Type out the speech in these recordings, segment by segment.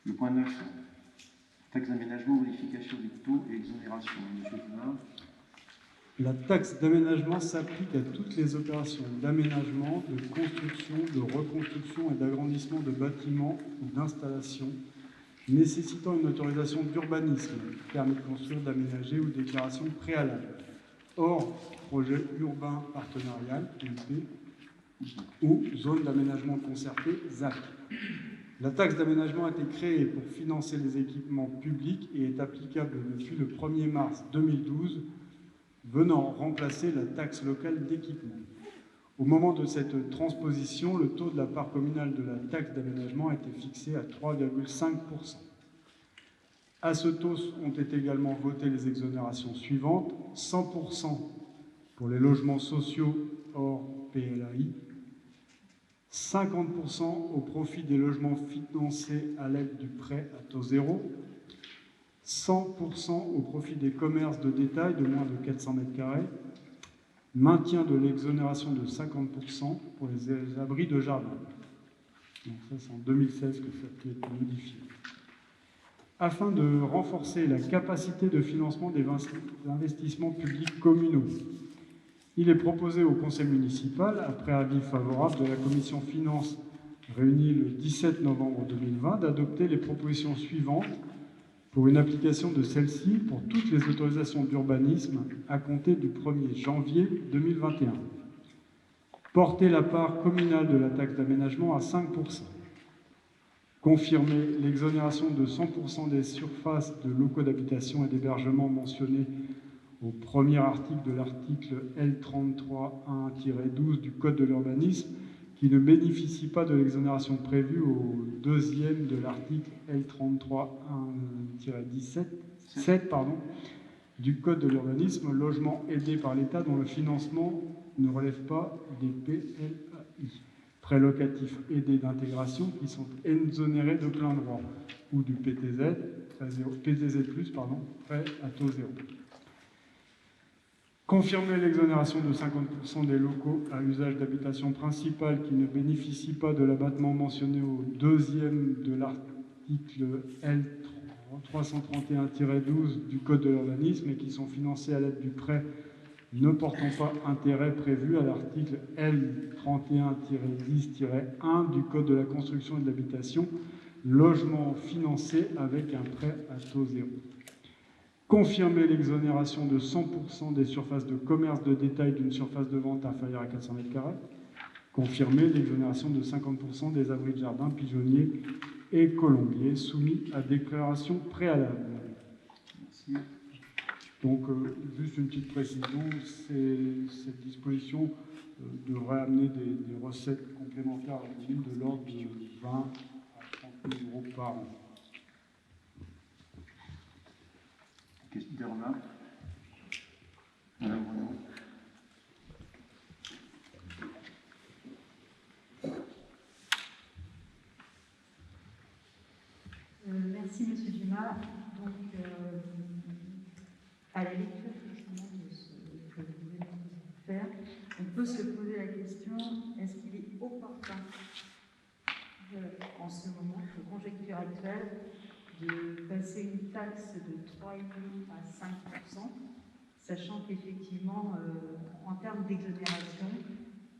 Le point 9, taxe d'aménagement, modification du taux et exonération. Monsieur Dumas. La taxe d'aménagement s'applique à toutes les opérations d'aménagement, de construction, de reconstruction et d'agrandissement de bâtiments ou d'installations nécessitant une autorisation d'urbanisme, permis de construire, d'aménager ou déclaration préalable. Hors projet urbain partenarial, PUP, ou zone d'aménagement concerté, ZAC. La taxe d'aménagement a été créée pour financer les équipements publics et est applicable depuis le 1er mars 2012, venant remplacer la taxe locale d'équipement. Au moment de cette transposition, le taux de la part communale de la taxe d'aménagement a été fixé à 3,5%. À ce taux ont été également votées les exonérations suivantes: 100% pour les logements sociaux hors PLAI, 50% au profit des logements financés à l'aide du prêt à taux zéro, 100% au profit des commerces de détail de moins de 400 m², maintien de l'exonération de 50% pour les abris de jardin. Donc ça, c'est en 2016 que ça a été modifié. Afin de renforcer la capacité de financement des investissements publics communaux, il est proposé au Conseil municipal, après avis favorable de la Commission Finances réunie le 17 novembre 2020, d'adopter les propositions suivantes pour une application de celle-ci pour toutes les autorisations d'urbanisme à compter du 1er janvier 2021. Porter la part communale de la taxe d'aménagement à 5%. Confirmer l'exonération de 100% des surfaces de locaux d'habitation et d'hébergement mentionnés au premier article de l'article L33.1-12 du Code de l'urbanisme, qui ne bénéficie pas de l'exonération prévue au deuxième de l'article L33.1-17 du Code de l'urbanisme, logement aidé par l'État dont le financement ne relève pas des PLAI, prêts locatifs aidés d'intégration qui sont exonérés de plein droit, ou du PTZ+, prêt à taux zéro. Confirmer l'exonération de 50% des locaux à usage d'habitation principale qui ne bénéficient pas de l'abattement mentionné au deuxième de l'article L331-12 du Code de l'urbanisme et qui sont financés à l'aide du prêt ne portant pas intérêt prévu à l'article L31-10-1 du Code de la construction et de l'habitation, logement financé avec un prêt à taux zéro. Confirmer l'exonération de 100% des surfaces de commerce de détail d'une surface de vente inférieure à 400 m². Confirmer l'exonération de 50% des abris de jardin, pigeonniers et colombiers soumis à déclaration préalable. Merci. Donc, juste une petite précision, cette disposition devrait amener des recettes complémentaires à la commune de l'ordre de 20 à 30 000 euros par an. Des remarques? Madame Renaud. Merci, Monsieur Dumas. Donc, à la lecture effectivement de ce que vous venez de faire, on peut se poser la question, est-ce qu'il est opportun, en ce moment, de conjecture actuelle, de passer une taxe de 3,5 à 5%, sachant qu'effectivement, en termes d'exonération,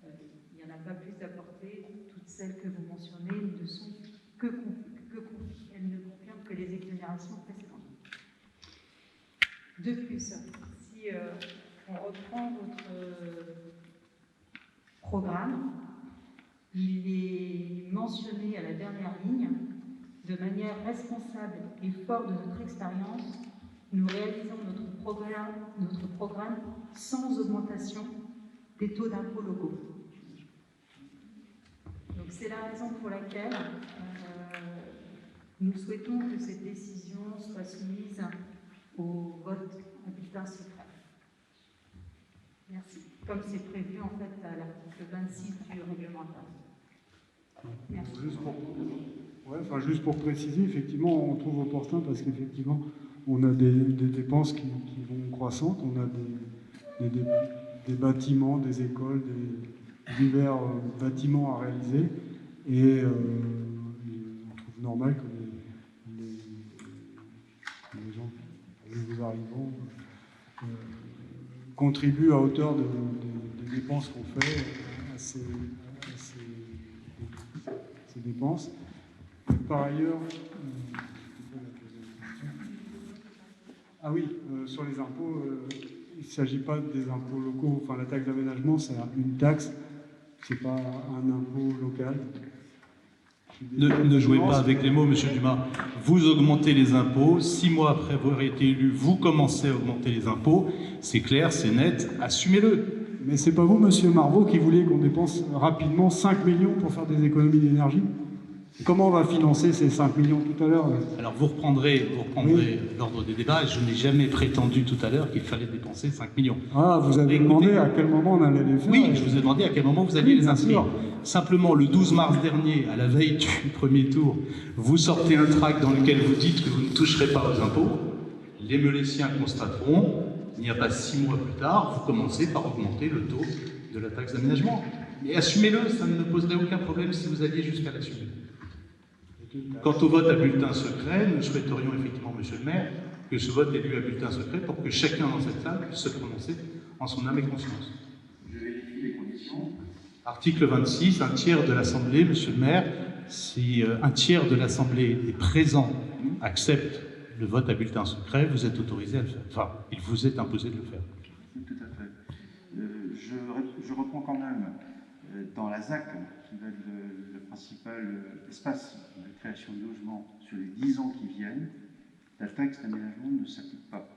il n'y en a pas plus à porter. Toutes celles que vous mentionnez ne sont elles ne confirment que les exonérations précédentes. De plus, si on reprend votre programme, il est mentionné à la dernière ligne: de manière responsable et fort de notre expérience, nous réalisons notre programme sans augmentation des taux d'impôts locaux. Donc c'est la raison pour laquelle nous souhaitons que cette décision soit soumise au vote en bulletin secret. Merci. Comme c'est prévu en fait à l'article 26 du règlement intérieur. Merci. Juste pour préciser, effectivement, on trouve opportun parce qu'effectivement, on a des dépenses qui vont croissantes, on a des bâtiments, des écoles, divers bâtiments à réaliser, et on trouve normal que contribue à hauteur des dépenses qu'on fait à ces dépenses. Et par ailleurs, ah oui, sur les impôts, il ne s'agit pas des impôts locaux. Enfin, la taxe d'aménagement, c'est une taxe, c'est pas un impôt local. Ne jouez pas avec les mots, monsieur Dumas. Vous augmentez les impôts, 6 mois après avoir été élu, vous commencez à augmenter les impôts. C'est clair, c'est net, assumez-le. Mais c'est pas vous, monsieur Marvaux, qui vouliez qu'on dépense rapidement 5 millions pour faire des économies d'énergie? Comment on va financer ces 5 millions tout à l'heure? Alors vous reprendrez oui, l'ordre des débats. Je n'ai jamais prétendu tout à l'heure qu'il fallait dépenser 5 millions. Ah, vous avez demandé à quel moment on allait les faire? Oui, je vous ai demandé à quel moment vous alliez les inscrire. Simplement, le 12 mars dernier, à la veille du premier tour, vous sortez un tract dans lequel vous dites que vous ne toucherez pas aux impôts. Les Meléciens constateront, il n'y a pas 6 mois plus tard, vous commencez par augmenter le taux de la taxe d'aménagement. Et assumez-le, ça ne poserait aucun problème si vous alliez jusqu'à l'assumer. Quant au vote à bulletin secret, nous souhaiterions effectivement, monsieur le maire, que ce vote ait lieu à bulletin secret pour que chacun dans cette salle puisse se prononcer en son âme et conscience. Je vérifie les conditions. Article 26, un tiers de l'Assemblée, monsieur le maire, si un tiers de l'Assemblée des présents accepte le vote à bulletin secret, vous êtes autorisé à le faire. Enfin, il vous est imposé de le faire. Tout à fait. Je reprends quand même dans la ZAC, qui va être le principal espace de création de logements sur les 10 ans qui viennent, la taxe d'aménagement ne s'applique pas.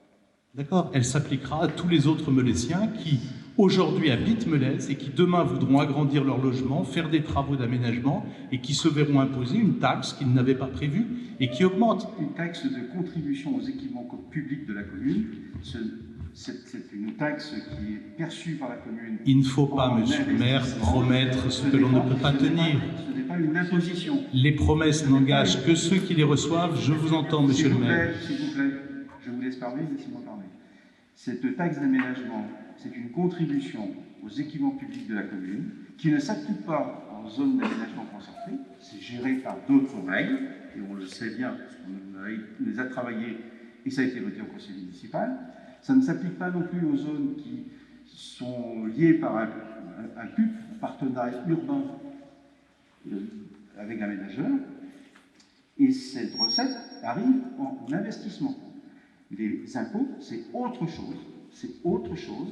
D'accord. Elle s'appliquera à tous les autres Meléciens qui, aujourd'hui, habitent Melèze et qui, demain, voudront agrandir leur logement, faire des travaux d'aménagement et qui se verront imposer une taxe qu'ils n'avaient pas prévue et qui augmente. Une taxe de contribution aux équipements publics de la commune. C'est une taxe qui est perçue par la commune. Il ne faut pas, monsieur le maire, promettre ce que l'on ne peut pas tenir. Ce n'est pas une imposition. Les promesses n'engagent que ceux qui les reçoivent. Je vous entends, monsieur le maire. S'il vous plaît, je vous laisse parler, laissez-moi parler. Cette taxe d'aménagement, c'est une contribution aux équipements publics de la commune qui ne s'applique pas en zone d'aménagement concerté. C'est géré par d'autres règles, et on le sait bien, parce qu'on les a travaillées et ça a été voté au conseil municipal. Ça ne s'applique pas non plus aux zones qui sont liées par un PUP, un partenariat urbain avec l'aménageur. Et cette recette arrive en investissement. Les impôts, c'est autre chose. C'est autre chose.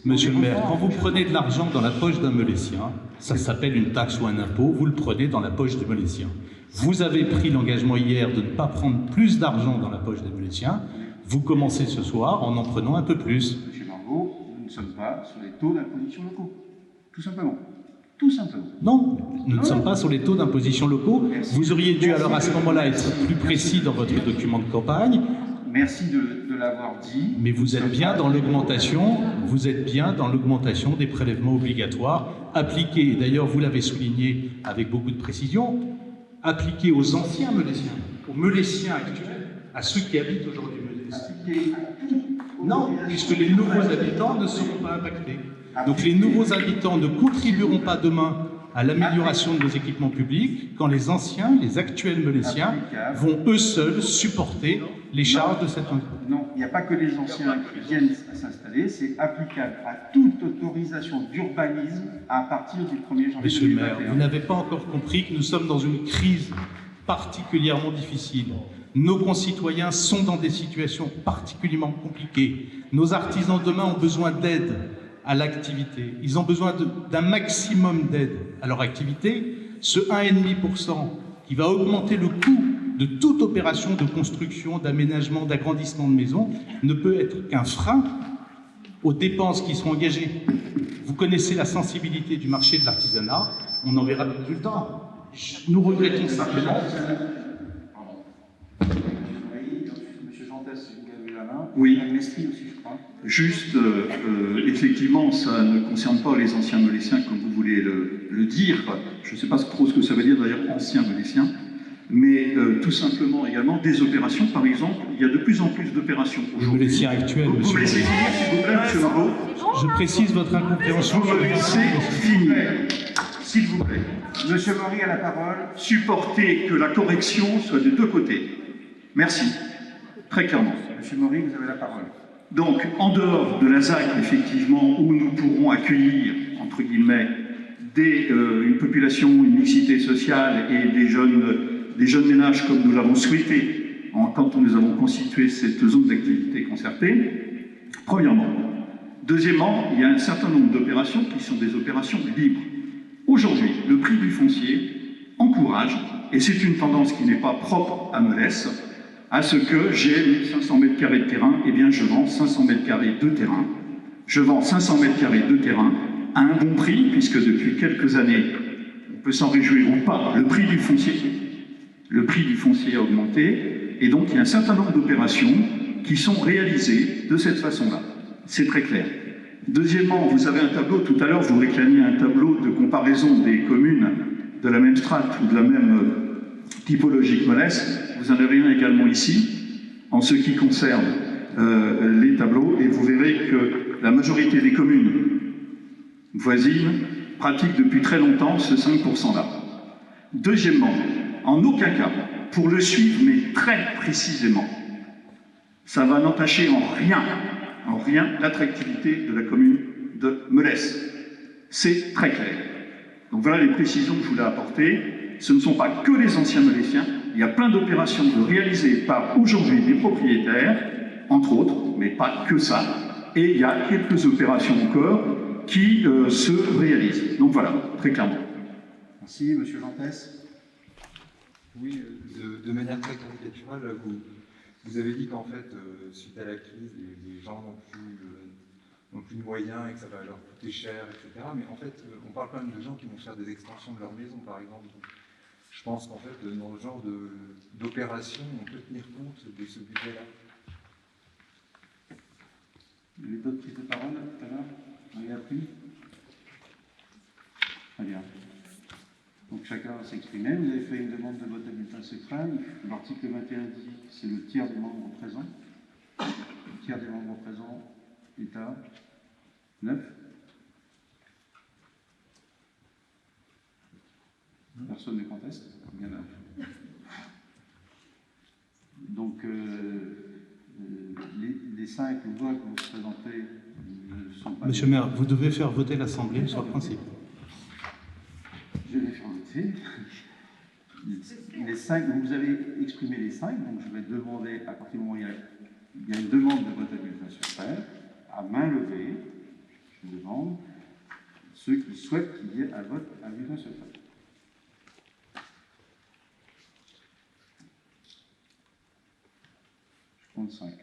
Monsieur le maire, quand vous prenez de l'argent dans la poche d'un Melécien, ça s'appelle une taxe ou un impôt, vous le prenez dans la poche du Melécien. Vous avez pris l'engagement hier de ne pas prendre plus d'argent dans la poche des Meléciens. Vous commencez ce soir en prenant un peu plus. Monsieur Marvaux, nous ne sommes pas sur les taux d'imposition locaux. Tout simplement. Tout simplement. Non, nous ne sommes pas sur les taux d'imposition locaux. Vous auriez dû alors à ce moment-là être plus précis dans votre document de campagne. Merci de l'avoir dit. Mais vous êtes bien dans l'augmentation, des prélèvements obligatoires appliqués, et d'ailleurs vous l'avez souligné avec beaucoup de précision, appliqués aux anciens Meléciens, aux Meléciens actuels, à ceux qui habitent aujourd'hui Melèze. Non, puisque les nouveaux habitants ne seront pas impactés. Donc les nouveaux habitants ne contribueront pas demain à l'amélioration de nos équipements publics quand les anciens, les actuels Meléciens, vont eux seuls supporter les charges de cet impôt. Non, il n'y a pas que les anciens qui viennent à s'installer, c'est applicable à toute autorisation d'urbanisme à partir du 1er janvier 2021. Monsieur le maire, vous n'avez pas encore compris que nous sommes dans une crise particulièrement difficile. Nos concitoyens sont dans des situations particulièrement compliquées. Nos artisans demain ont besoin d'aide à l'activité. Ils ont besoin d'un maximum d'aide à leur activité. Ce 1,5% qui va augmenter le coût de toute opération de construction, d'aménagement, d'agrandissement de maisons ne peut être qu'un frein aux dépenses qui seront engagées. Vous connaissez la sensibilité du marché de l'artisanat, on en verra le résultat. Nous regrettons simplement... Monsieur Jantès, vous avez la main. Oui. Mestri aussi, je crois. Juste, effectivement, ça ne concerne pas les anciens Meléciens comme vous voulez le dire. Je ne sais pas trop ce que ça veut dire d'ailleurs, anciens Meléciens. Mais tout simplement également des opérations, par exemple, il y a de plus en plus d'opérations aujourd'hui. Les Meléciens actuels, Vous me laissez finir, s'il vous plaît, monsieur Marvaux. Je précise votre incompréhension. Vous me laissez finir, s'il vous plaît. Monsieur Maury a la parole. Supportez que la correction soit des deux côtés. Merci. Très clairement. Monsieur Maury, vous avez la parole. Donc, en dehors de la ZAC, effectivement, où nous pourrons accueillir, entre guillemets, une population, une mixité sociale et des jeunes ménages comme nous l'avons souhaité quand nous avons constitué cette zone d'activité concertée, premièrement. Deuxièmement, il y a un certain nombre d'opérations qui sont des opérations libres. Aujourd'hui, le prix du foncier encourage, et c'est une tendance qui n'est pas propre à Melesse, à ce que j'ai 1500 mètres carrés de terrain, eh bien je vends 500 mètres carrés de terrain. Je vends 500 mètres carrés de terrain à un bon prix, puisque depuis quelques années, on peut s'en réjouir ou pas, le prix du foncier a augmenté, et donc il y a un certain nombre d'opérations qui sont réalisées de cette façon-là. C'est très clair. Deuxièmement, vous avez un tableau, tout à l'heure vous réclamiez un tableau de comparaison des communes de la même strate ou de la même typologie que Molesse. Vous en avez un également ici, en ce qui concerne les tableaux, et vous verrez que la majorité des communes voisines pratiquent depuis très longtemps ce 5%-là. Deuxièmement, en aucun cas, pour le suivre, mais très précisément, ça va n'entacher en rien l'attractivité de la commune de Melesse. C'est très clair. Donc voilà les précisions que je voulais apporter. Ce ne sont pas que les anciens Meléciens, il y a plein d'opérations réalisées par aujourd'hui des propriétaires, entre autres, mais pas que ça. Et il y a quelques opérations encore qui se réalisent. Donc voilà, très clairement. Merci, Monsieur Jantès. Oui, de manière très caricaturale, vous avez dit qu'en fait, suite à la crise, les gens n'ont plus de moyens et que ça va leur coûter cher, etc. Mais en fait, on parle quand même de gens qui vont faire des extensions de leur maison, par exemple. Je pense qu'en fait, dans le genre d'opération, on peut tenir compte de ce budget-là. Il y avait d'autres prises de parole tout à l'heure? Il n'y en a plus? Très bien. Donc chacun va s'exprimer. Vous avez fait une demande de vote à bulletin secret. L'article 21 dit que c'est le tiers des membres présents. Le tiers des membres présents est à 9. Personne ne conteste. Bien là. Donc les 5 voix que vous présentez ne sont pas... Monsieur le maire, vous devez faire voter l'Assemblée sur le principe. Je vais faire voter. Les 5, vous avez exprimé les 5, donc je vais demander, à partir du moment où il y a une demande de vote à bulletin secret, à main levée, je demande ceux qui souhaitent qu'il y ait un vote à bulletin secret. Je compte 5.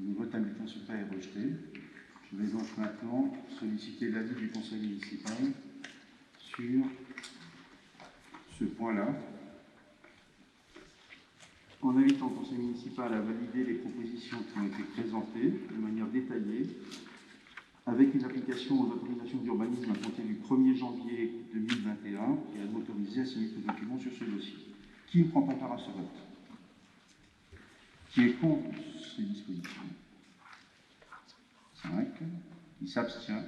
Le vote à bulletin secret est rejeté. Je vais donc maintenant solliciter l'avis du conseil municipal sur ce point-là, en invitant le conseil municipal à valider les propositions qui ont été présentées de manière détaillée, avec une application aux autorisations d'urbanisme à compter du 1er janvier 2021 et à m'autoriser à signer tout document sur ce dossier. Qui ne prend pas part à ce vote? Qui est contre ces dispositions? 5. Qui s'abstient?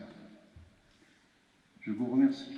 Je vous remercie.